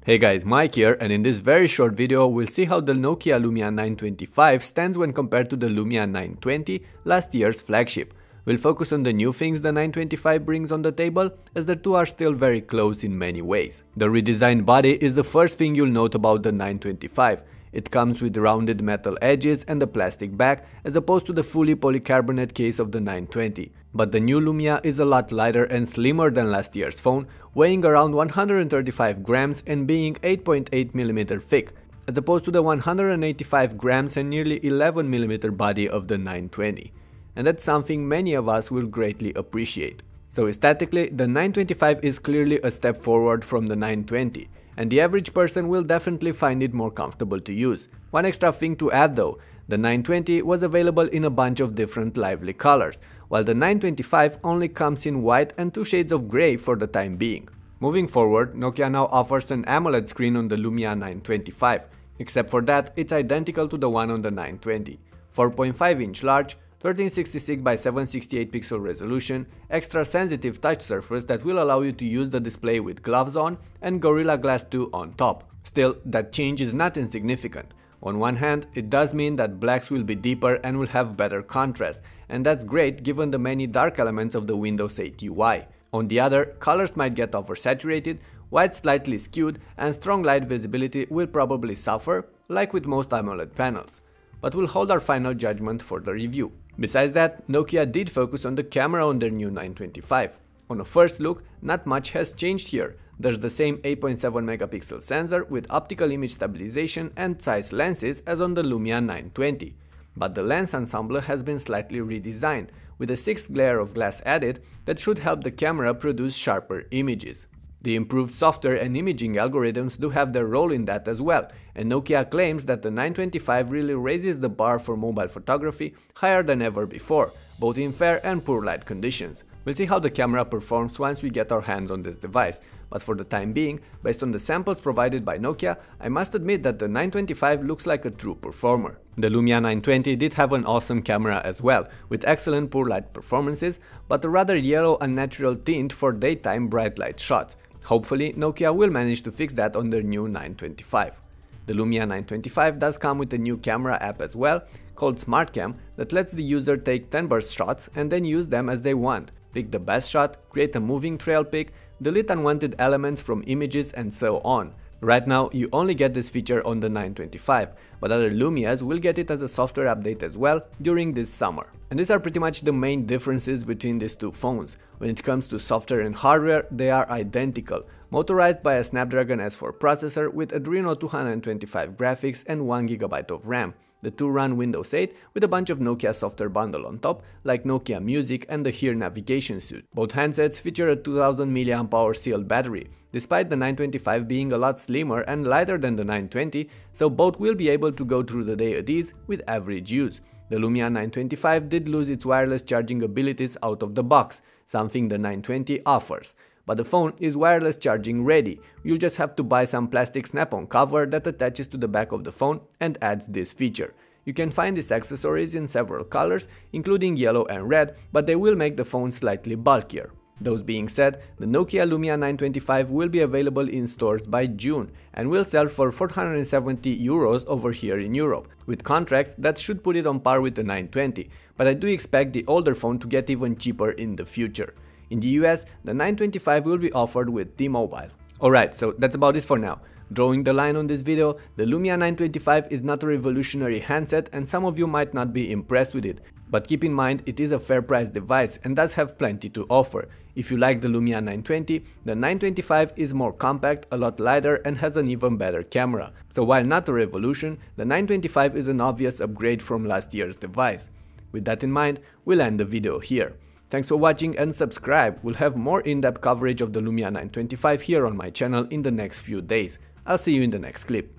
Hey guys, Mike here, and in this very short video we'll see how the Nokia Lumia 925 stands when compared to the Lumia 920, last year's flagship. We'll focus on the new things the 925 brings on the table, as the two are still very close in many ways. The redesigned body is the first thing you'll note about the 925. It comes with rounded metal edges and a plastic back, as opposed to the fully polycarbonate case of the 920. But the new Lumia is a lot lighter and slimmer than last year's phone, weighing around 135 grams and being 8.8mm thick, as opposed to the 185 grams and nearly 11mm body of the 920. And that's something many of us will greatly appreciate. So aesthetically, the 925 is clearly a step forward from the 920, and the average person will definitely find it more comfortable to use. One extra thing to add though, the 920 was available in a bunch of different lively colors, while the 925 only comes in white and two shades of grey for the time being. Moving forward, Nokia now offers an AMOLED screen on the Lumia 925, except for that it's identical to the one on the 920. 4.5-inch large, 1366 by 768 pixel resolution, extra sensitive touch surface that will allow you to use the display with gloves on, and Gorilla Glass 2 on top. Still, that change is not insignificant. On one hand, it does mean that blacks will be deeper and will have better contrast, and that's great given the many dark elements of the Windows 8 UI. On the other, colors might get oversaturated, white slightly skewed, and strong light visibility will probably suffer, like with most AMOLED panels. But we'll hold our final judgment for the review. Besides that, Nokia did focus on the camera on their new 925. On a first look, not much has changed here. There's the same 8.7 megapixel sensor with optical image stabilization and Zeiss lenses as on the Lumia 920. But the lens ensemble has been slightly redesigned, with a sixth layer of glass added that should help the camera produce sharper images. The improved software and imaging algorithms do have their role in that as well, and Nokia claims that the 925 really raises the bar for mobile photography higher than ever before, both in fair and poor light conditions. We'll see how the camera performs once we get our hands on this device, but for the time being, based on the samples provided by Nokia, I must admit that the 925 looks like a true performer. The Lumia 920 did have an awesome camera as well, with excellent poor light performances, but a rather yellow unnatural tint for daytime bright light shots. Hopefully, Nokia will manage to fix that on their new 925. The Lumia 925 does come with a new camera app as well, called SmartCam, that lets the user take 10 burst shots and then use them as they want. Pick the best shot, create a moving trail pic, delete unwanted elements from images, and so on. Right now, you only get this feature on the 925, but other Lumias will get it as a software update as well during this summer. And these are pretty much the main differences between these two phones. When it comes to software and hardware, they are identical, motorized by a Snapdragon S4 processor with Adreno 225 graphics and 1GB of RAM. The two run Windows 8 with a bunch of Nokia software bundle on top, like Nokia Music and the Here navigation suite. Both handsets feature a 2000 mAh sealed battery, despite the 925 being a lot slimmer and lighter than the 920, so both will be able to go through the day at ease with average use. The Lumia 925 did lose its wireless charging abilities out of the box, something the 920 offers. But the phone is wireless charging ready. You'll just have to buy some plastic snap-on cover that attaches to the back of the phone and adds this feature. You can find these accessories in several colors, including yellow and red, but they will make the phone slightly bulkier. Those being said, the Nokia Lumia 925 will be available in stores by June and will sell for 470 euros over here in Europe. With contracts, that should put it on par with the 920, but I do expect the older phone to get even cheaper in the future. In the US, the 925 will be offered with T-Mobile. Alright, so that's about it for now. Drawing the line on this video, the Lumia 925 is not a revolutionary handset and some of you might not be impressed with it. But keep in mind, it is a fair price device and does have plenty to offer. If you like the Lumia 920, the 925 is more compact, a lot lighter, and has an even better camera. So while not a revolution, the 925 is an obvious upgrade from last year's device. With that in mind, we'll end the video here. Thanks for watching and subscribe. We'll have more in-depth coverage of the Lumia 925 here on my channel in the next few days. I'll see you in the next clip.